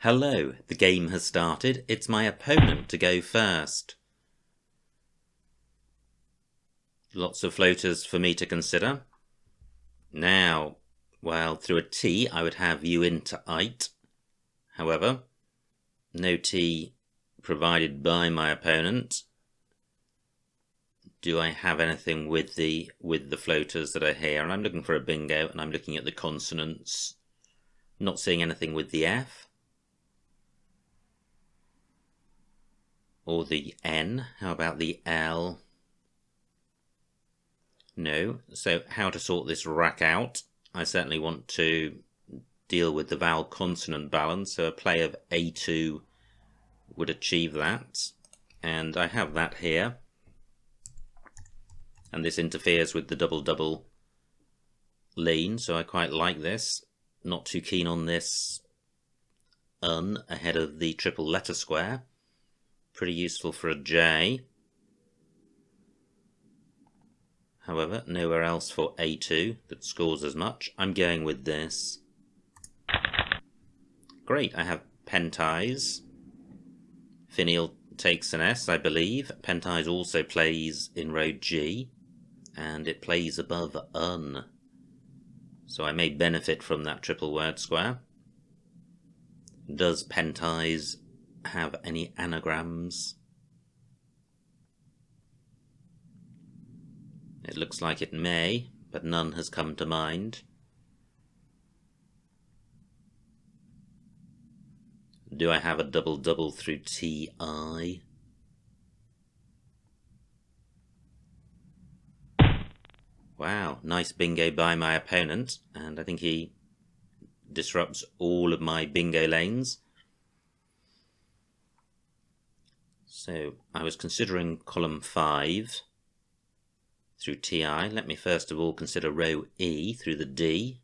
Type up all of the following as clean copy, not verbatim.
Hello, the game has started. It's my opponent to go first. Lots of floaters for me to consider. Now, well, through a T I would have you into ite. However, no T provided by my opponent. Do I have anything with the floaters that are here? And I'm looking for a bingo, and I'm looking at the consonants. Not seeing anything with the F. Or the N. How about the L? No. So how to sort this rack out? I certainly want to deal with the vowel consonant balance, so a play of A2 would achieve that. And I have that here. And this interferes with the double-double lane, so I quite like this. Not too keen on this ahead of the triple letter square. Pretty useful for a J. However, nowhere else for A2 that scores as much. I'm going with this. Great, I have penties. Finial takes an S, I believe. Penties also plays in row G, and it plays above un. So I may benefit from that triple word square. Does penties have any anagrams? It looks like it may, but none has come to mind. Do I have a double-double through TI? Wow, nice bingo by my opponent, and I think he disrupts all of my bingo lanes. So I was considering column 5 through TI. Let me first of all consider row E through the D,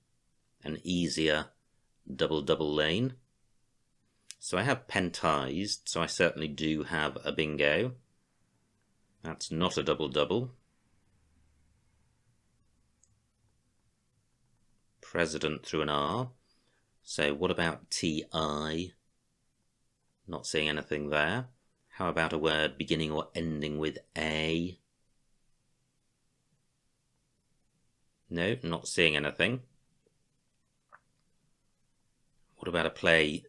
an easier double-double lane. So I have pentised, so I certainly do have a bingo. That's not a double-double. President through an R. So what about TI? Not seeing anything there. How about a word beginning or ending with A? No, not seeing anything. What about a play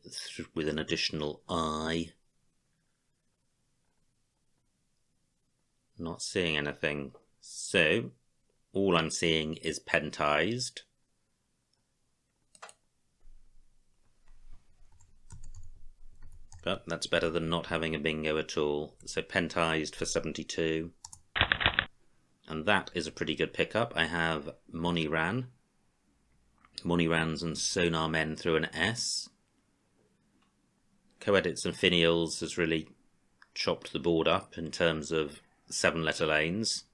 with an additional I? Not seeing anything. So, all I'm seeing is pentised. But that's better than not having a bingo at all. So pentised for 72. And that is a pretty good pickup. I have Moniran. Monirans and Sonar Men through an S. Coedits and finials has really chopped the board up in terms of 7-letter lanes.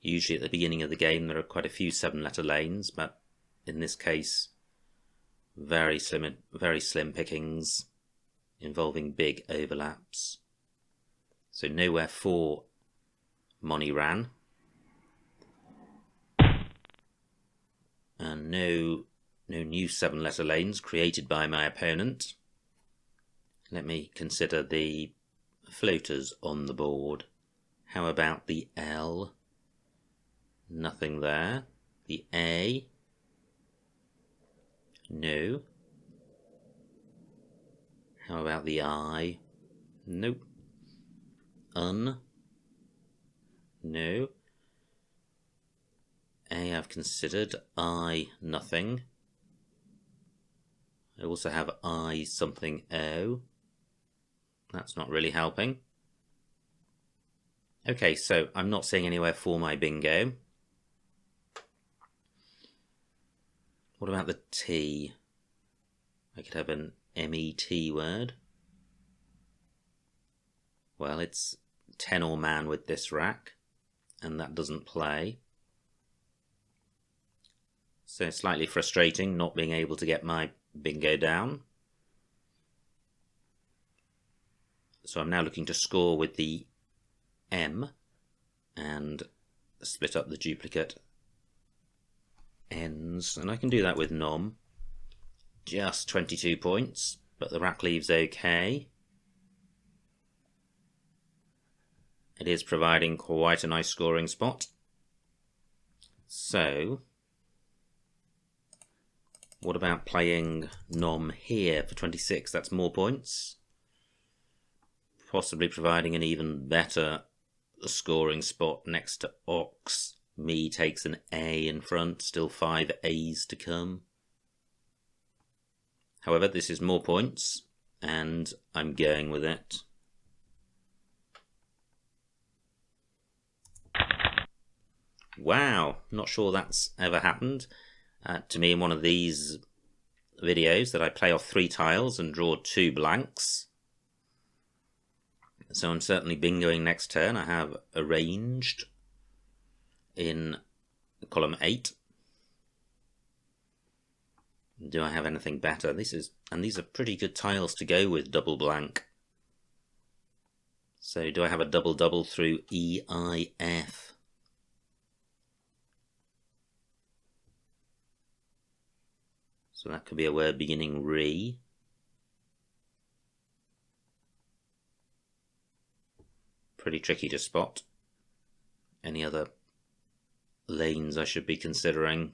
Usually at the beginning of the game there are quite a few 7-letter lanes, but in this case very slim pickings involving big overlaps. So nowhere for Moniran. And no new 7-letter lanes created by my opponent. Let me consider the floaters on the board. How about the L? Nothing there. The A? No. How about the I? Nope. Un? No. A I've considered. I nothing. I also have I something O. That's not really helping. Okay, so I'm not seeing anywhere for my bingo. What about the T? I could have an MET word. Well, it's tenor man with this rack, and that doesn't play. So slightly frustrating not being able to get my bingo down. So I'm now looking to score with the M and split up the duplicate ends, and I can do that with nom. Just 22 points. but the rack leaves okay. It is providing quite a nice scoring spot. So, what about playing Nom here for 26? That's more points. Possibly providing an even better scoring spot next to Ox. Me takes an A in front, still 5 A's to come. However, this is more points, and I'm going with it. Wow, not sure that's ever happened to me in one of these videos, that I play off 3 tiles and draw 2 blanks. So I'm certainly bingoing next turn. I have arranged in column 8. Do I have anything better? These are pretty good tiles to go with double blank. So do I have a double through E, I, F? So that could be a word beginning re. Pretty tricky to spot. Any other lanes I should be considering?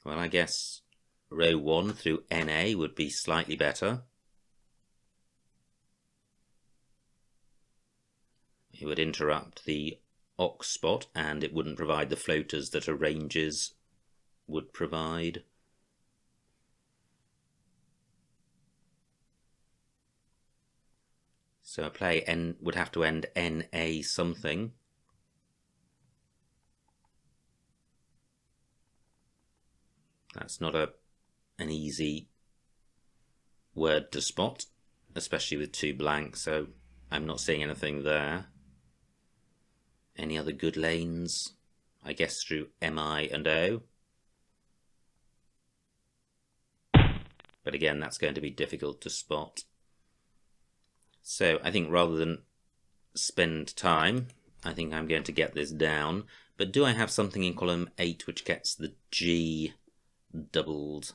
Well, I guess row 1 through NA would be slightly better. It would interrupt the Ox spot, and it wouldn't provide the floaters that a ranges would provide. So a play N would have to end NA something. That's not an easy word to spot, especially with 2 blanks, so I'm not seeing anything there. Any other good lanes? I guess through MI and O. But again, that's going to be difficult to spot. So I think rather than spend time, I think I'm going to get this down. But do I have something in column 8 which gets the G doubled?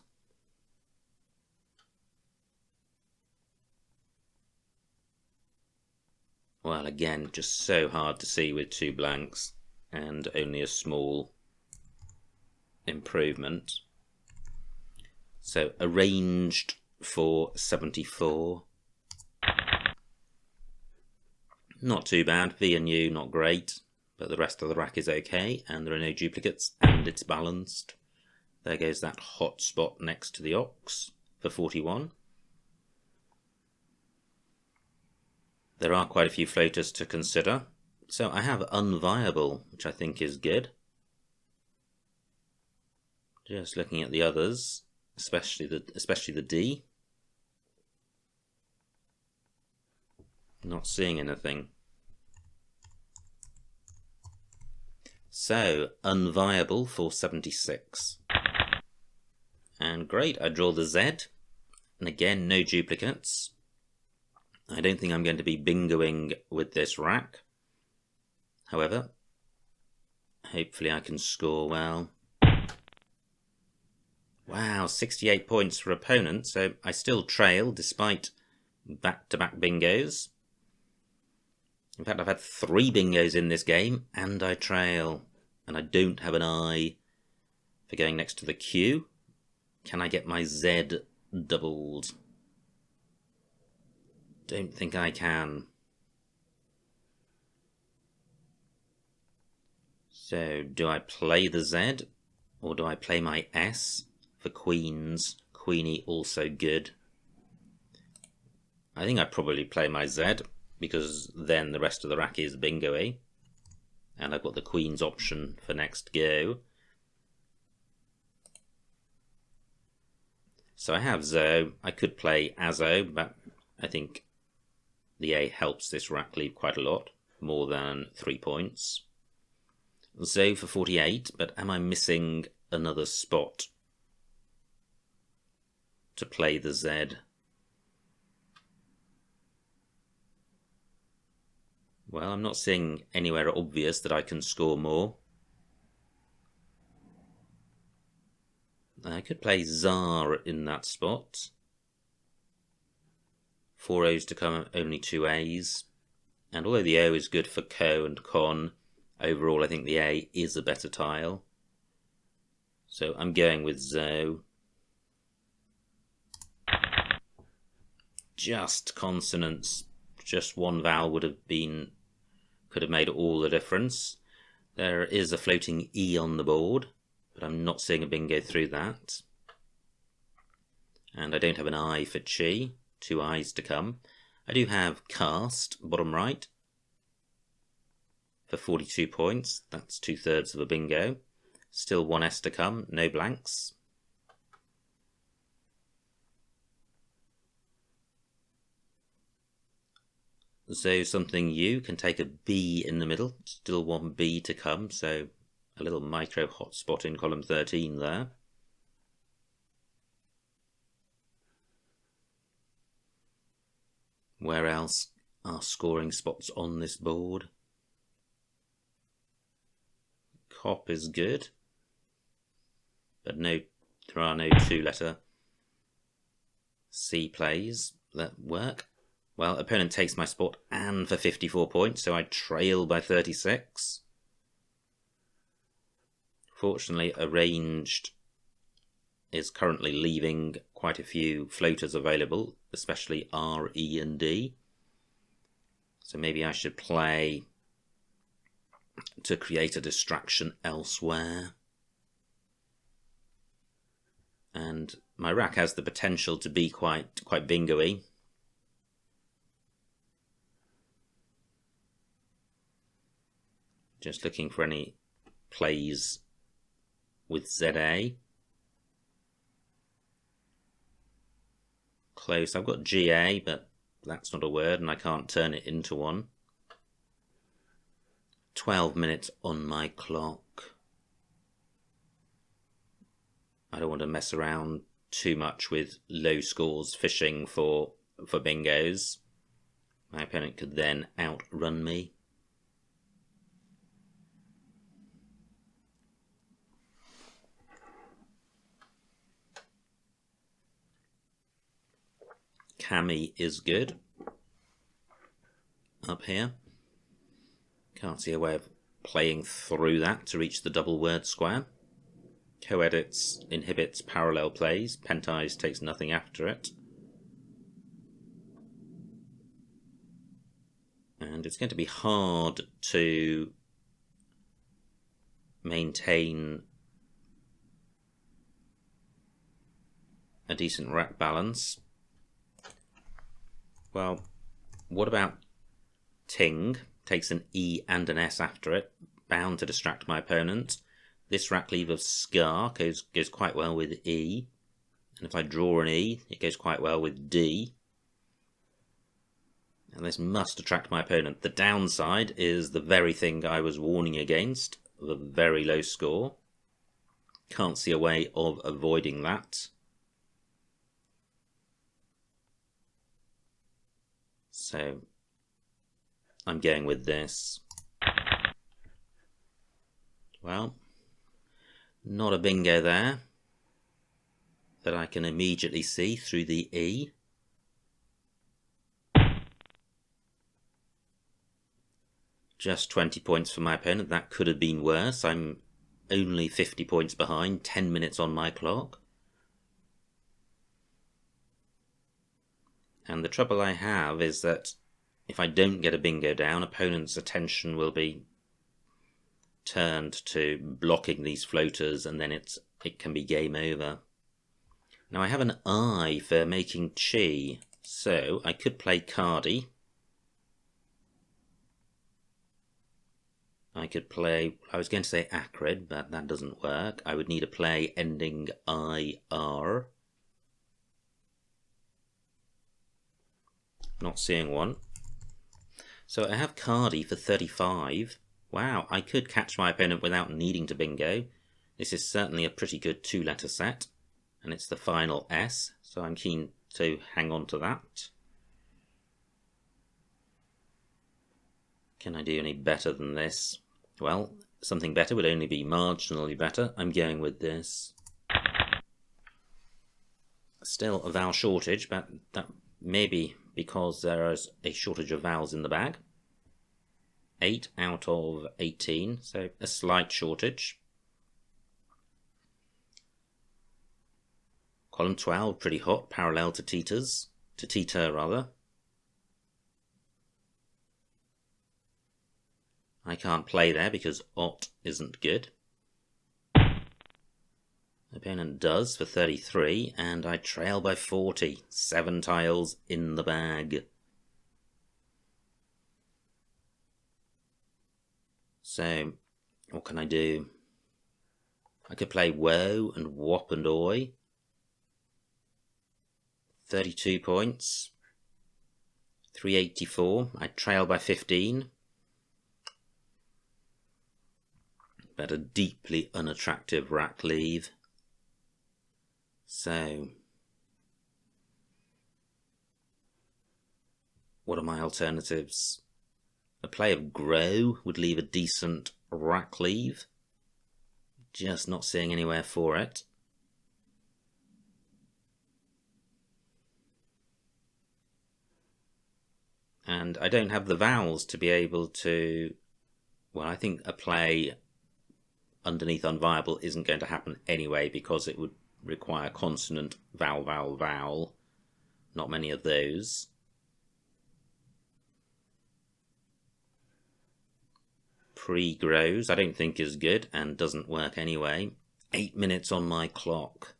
Well, again, just so hard to see with 2 blanks and only a small improvement. So arranged for 74. Not too bad. V and U not great, but the rest of the rack is okay, and there are no duplicates, and it's balanced. There goes that hot spot next to the Ox for 41. There are quite a few floaters to consider. So I have unviable, which I think is good. Just looking at the others, especially the D. Not seeing anything. So, unviable for 76. And great, I draw the Z. And again, no duplicates. I don't think I'm going to be bingoing with this rack. However, hopefully I can score well. Wow, 68 points for opponent, so I still trail despite back-to-back bingos. In fact, I've had 3 bingos in this game, and I trail. And I don't have an I for going next to the Q. Can I get my Z doubled? Don't think I can. So, do I play the Z, or do I play my S for queens? Queenie also good. I think I'd probably play my Z, because then the rest of the rack is bingo-y. And I've got the queen's option for next go. So I have Zo. I could play Azo, but I think the A helps this rack leave quite a lot, more than 3 points. Zo for 48, but am I missing another spot to play the Z? Well, I'm not seeing anywhere obvious that I can score more. I could play Tsar in that spot. 4 O's to come, only 2 A's. And although the O is good for Co and Con, overall I think the A is a better tile. So I'm going with Zo. Just consonants. Just one vowel could have made all the difference. There is a floating E on the board, but I'm not seeing a bingo through that. And I don't have an I for Chi. 2 I's to come. I do have Cast, bottom right, for 42 points. That's 2/3 of a bingo. Still 1 S to come, no blanks. So something U can take a B in the middle. Still 1 B to come, so a little micro hotspot in column 13 there. Where else are scoring spots on this board? Cop is good, but no, there are no 2-letter C plays that work. Well, opponent takes my spot and for 54 points, so I trail by 36. Fortunately, Arranged is currently leaving quite a few floaters available, especially R, E and D. So maybe I should play to create a distraction elsewhere. And my rack has the potential to be quite bingo-y. Just looking for any plays with ZA. Close. I've got GA, but that's not a word and I can't turn it into one. 12 minutes on my clock. I don't want to mess around too much with low scores fishing for bingos. My opponent could then outrun me. Cami is good. Up here. Can't see a way of playing through that to reach the double word square. Co-edits inhibits parallel plays. Pentize takes nothing after it. And it's going to be hard to maintain a decent rack balance. Well, what about Ting? Takes an E and an S after it, bound to distract my opponent. This rack leave of Scar goes quite well with E, and if I draw an E, it goes quite well with D. And this must attract my opponent. The downside is the very thing I was warning against, the very low score. Can't see a way of avoiding that. So I'm going with this. Well, not a bingo there that I can immediately see through the E. Just 20 points for my opponent. That could have been worse. I'm only 50 points behind, 10 minutes on my clock. And the trouble I have is that if I don't get a bingo down, opponent's attention will be turned to blocking these floaters, and then it can be game over. Now I have an I for making Chi, so I could play Cardi. I could play, I was going to say Acrid, but that doesn't work. I would need a play ending IR. Not seeing one. So I have Cardi for 35. Wow, I could catch my opponent without needing to bingo. This is certainly a pretty good 2-letter set, and it's the final S, so I'm keen to hang on to that. Can I do any better than this? Well, something better would only be marginally better. I'm going with this. Still a vowel shortage, but that may be because there is a shortage of vowels in the bag. 8 out of 18, so a slight shortage. Column 12, pretty hot, parallel to teeter rather. I can't play there because ot isn't good. Opponent does for 33, and I trail by 40. 7 tiles in the bag. So, what can I do? I could play woe and wop and oi. 32 points. 384. I trail by 15. But a deeply unattractive rack leave. So, what are my alternatives? A play of grow would leave a decent rack leave. Just not seeing anywhere for it. And I don't have the vowels to be able to... Well, I think a play underneath unviable isn't going to happen anyway because it would require consonant vowel, vowel, vowel. Not many of those. Pre-grows I don't think is good and doesn't work anyway. 8 minutes on my clock.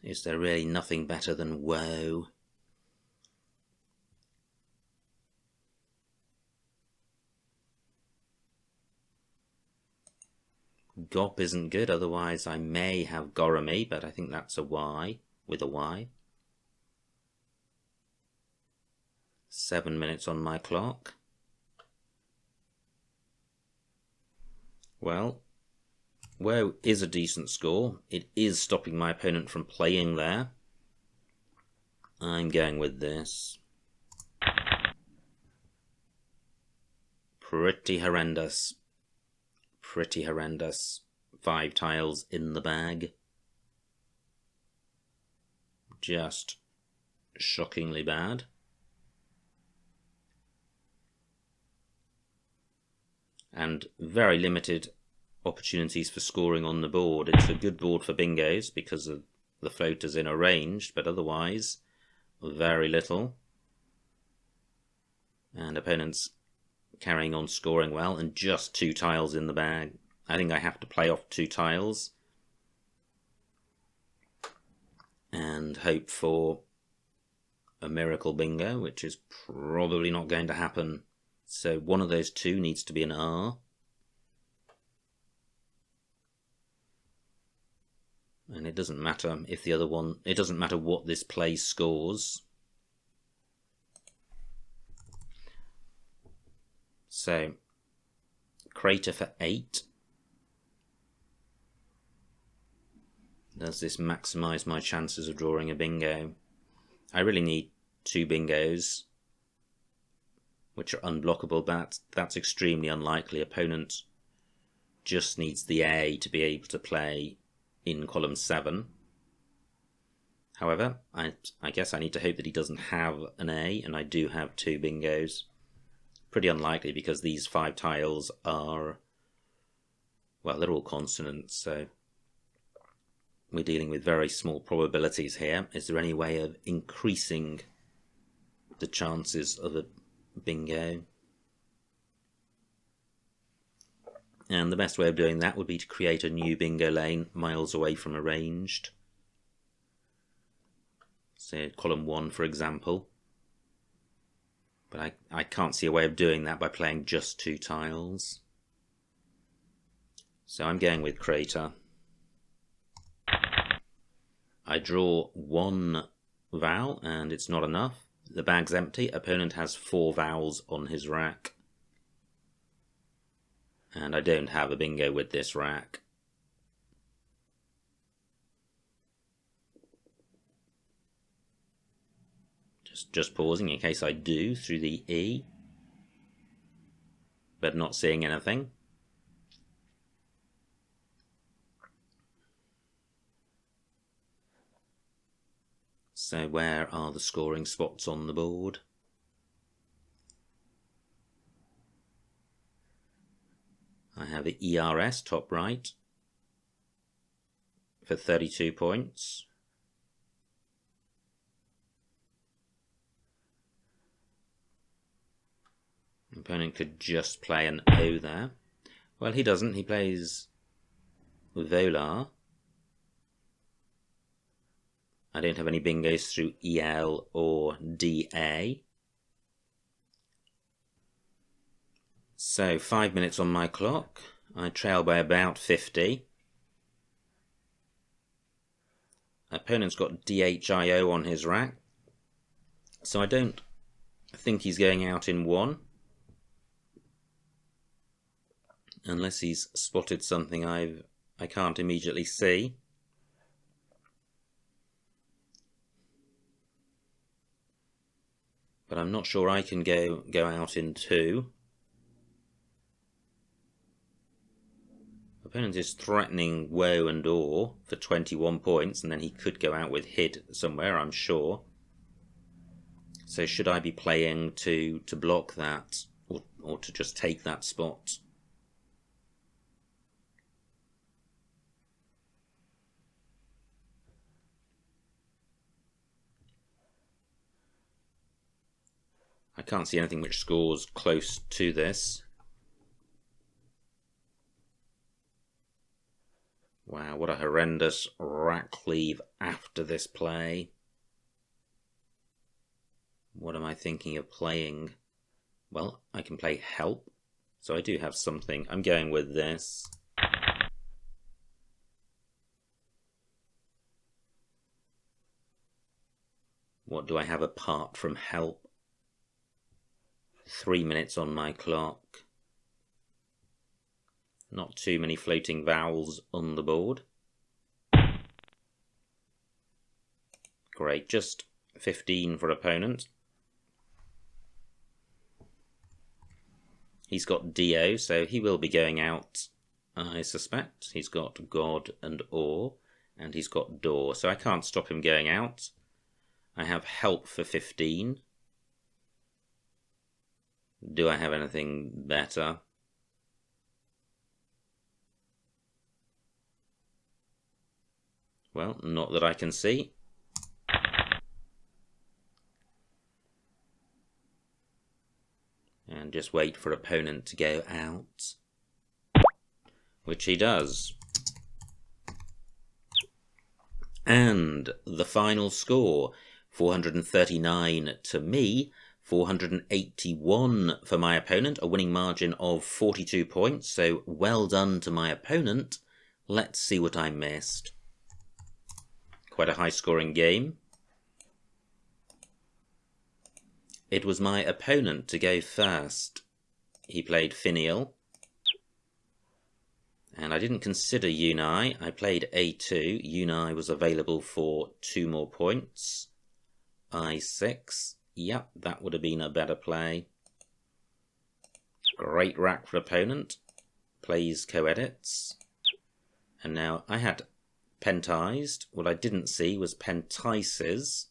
Is there really nothing better than woe? Gop isn't good, otherwise I may have Goramy, but I think that's a Y, with a Y. 7 minutes on my clock. Well, woe is a decent score. It is stopping my opponent from playing there. I'm going with this. Pretty horrendous. Pretty horrendous. 5 tiles in the bag. Just shockingly bad. And very limited opportunities for scoring on the board. It's a good board for bingos because of the floaters in arranged, but otherwise very little. And opponents carrying on scoring well, and just 2 tiles in the bag. I think I have to play off 2 tiles and hope for a miracle bingo, which is probably not going to happen. So one of those 2 needs to be an R. And it doesn't matter if the other one, it doesn't matter what this play scores. So, crater for 8. Does this maximise my chances of drawing a bingo? I really need 2 bingos, which are unblockable, but that's extremely unlikely. Opponent just needs the A to be able to play in column 7. However, I guess I need to hope that he doesn't have an A, and I do have 2 bingos. Pretty unlikely because these 5 tiles are, well, they're all consonants, so we're dealing with very small probabilities here. Is there any way of increasing the chances of a bingo? And the best way of doing that would be to create a new bingo lane miles away from arranged. Say column 1, for example. But I can't see a way of doing that by playing just 2 tiles. So I'm going with crater. I draw 1 vowel and it's not enough. The bag's empty. Opponent has 4 vowels on his rack. And I don't have a bingo with this rack. Just pausing in case I do through the E. but not seeing anything. So where are the scoring spots on the board? I have the ERS top right for 32 points. The opponent could just play an O there. Well, he doesn't. He plays Volar. I don't have any bingos through EL or DA. So 5 minutes on my clock. I trail by about 50. Opponent's got DHIO on his rack. So I don't think he's going out in one. Unless he's spotted something I can't immediately see. But I'm not sure I can go out in two. Opponent is threatening woe and awe for 21 points, and then he could go out with hid somewhere, I'm sure. So should I be playing to block that, or to just take that spot? I can't see anything which scores close to this. Wow, what a horrendous rack leave after this play. What am I thinking of playing? Well, I can play help, so I do have something. I'm going with this. What do I have apart from help? 3 minutes on my clock. Not too many floating vowels on the board. Great, just 15 for opponent. He's got DO, so he will be going out, I suspect. He's got God and Awe, and he's got Door, so I can't stop him going out. I have help for 15. Do I have anything better? Well, not that I can see. And just wait for opponent to go out, which he does. And the final score, 439 to me, 481 for my opponent, a winning margin of 42 points, so well done to my opponent. Let's see what I missed. Quite a high-scoring game. It was my opponent to go first. He played Finial. And I didn't consider Unai. I played A2. Unai was available for 2 more points. I6. Yep, that would have been a better play. Great rack for opponent. Plays co-edits. And now I had Pentized. What I didn't see was Pentices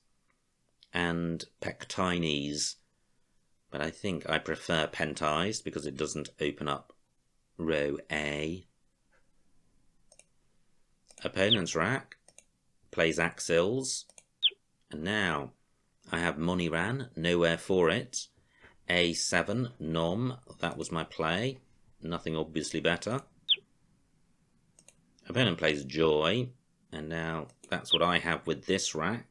and Pectines. But I think I prefer Pentized because it doesn't open up row A. Opponent's rack plays Axils. And now I have Moniran, nowhere for it. A7, Nom, that was my play. Nothing obviously better. Opponent plays Joy, and now that's what I have with this rack.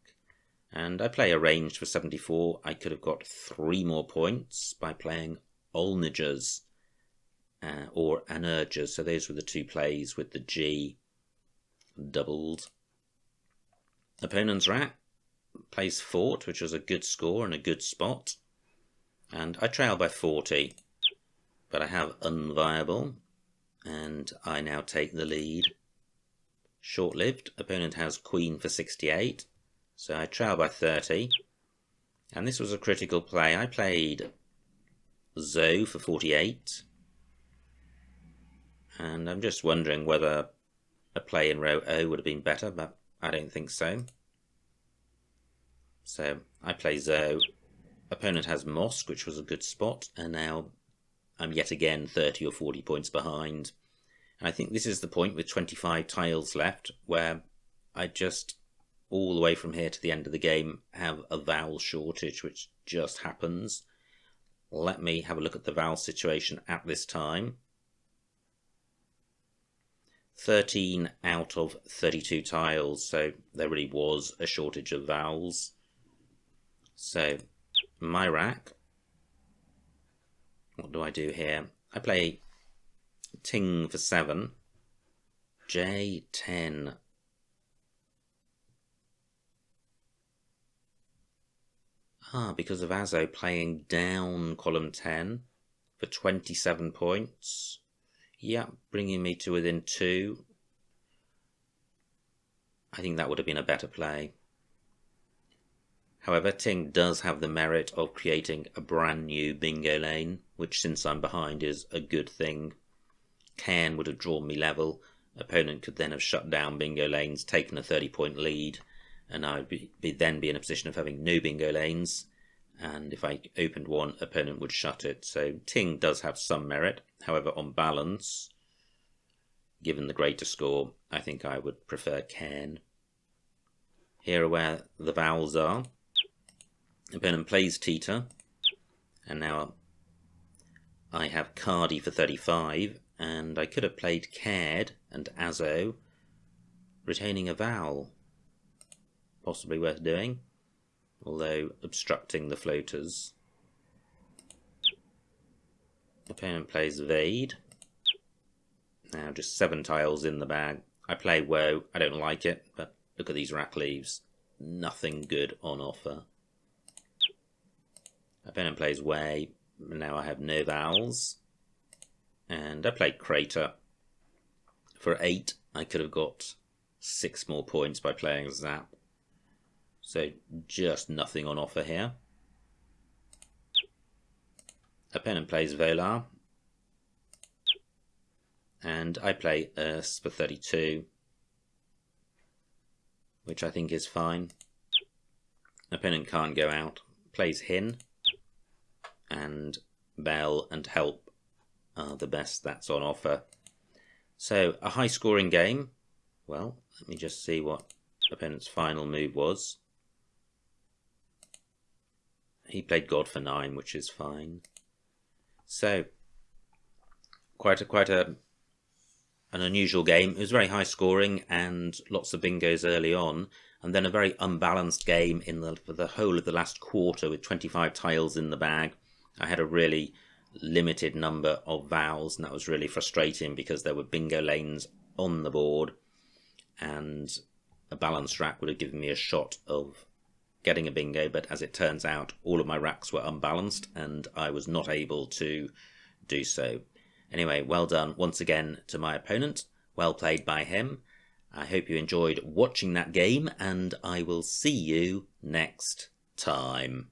And I play Arranged for 74. I could have got 3 more points by playing Olnigers or Anergers. So those were the 2 plays with the G doubled. Opponent's rack plays Fort, which was a good score and a good spot. And I trail by 40. But I have Unviable, and I now take the lead. Short-lived. Opponent has Queen for 68. So I trail by 30. And this was a critical play. I played Zoe for 48. And I'm just wondering whether a play in row O would have been better, but I don't think so. So I play Zo. Opponent has Mosque, which was a good spot, and now I'm yet again 30 or 40 points behind. And I think this is the point with 25 tiles left where I just, all the way from here to the end of the game, have a vowel shortage, which just happens. Let me have a look at the vowel situation at this time. 13 out of 32 tiles, so there really was a shortage of vowels. So my rack, what do I do here? I play Ting for 7, J10. Because of Azo playing down column 10 for 27 points. Yeah, bringing me to within 2. I think that would have been a better play. However, Ting does have the merit of creating a brand new bingo lane, which since I'm behind is a good thing. Cairn would have drawn me level. Opponent could then have shut down bingo lanes, taken a 30-point lead, and I would then be in a position of having no bingo lanes. And if I opened one, opponent would shut it. So Ting does have some merit. However, on balance, given the greater score, I think I would prefer Cairn. Here are where the vowels are. Opponent plays Tita, and now I have Cardi for 35, and I could have played Caird and Azo, retaining a vowel. Possibly worth doing, although obstructing the floaters. Opponent plays Vade. Now just 7 tiles in the bag. I play Woe. I don't like it, but look at these rack leaves. Nothing good on offer. Opponent plays Way. Now I have no vowels. And I play Crater. For 8, I could have got 6 more points by playing Zap. So just nothing on offer here. Opponent plays Volar. And I play Urs for 32, which I think is fine. Opponent can't go out. Plays Hin, and Bell and Help are the best that's on offer. So a high scoring game. Well, let me just see what opponent's final move was. He played God for 9, which is fine. So quite an unusual game. It was very high scoring and lots of bingos early on, and then a very unbalanced game for the whole of the last quarter with 25 tiles in the bag. I had a really limited number of vowels, and that was really frustrating because there were bingo lanes on the board, and a balanced rack would have given me a shot of getting a bingo, but as it turns out, all of my racks were unbalanced and I was not able to do so. Anyway, well done once again to my opponent. Well played by him. I hope you enjoyed watching that game, and I will see you next time.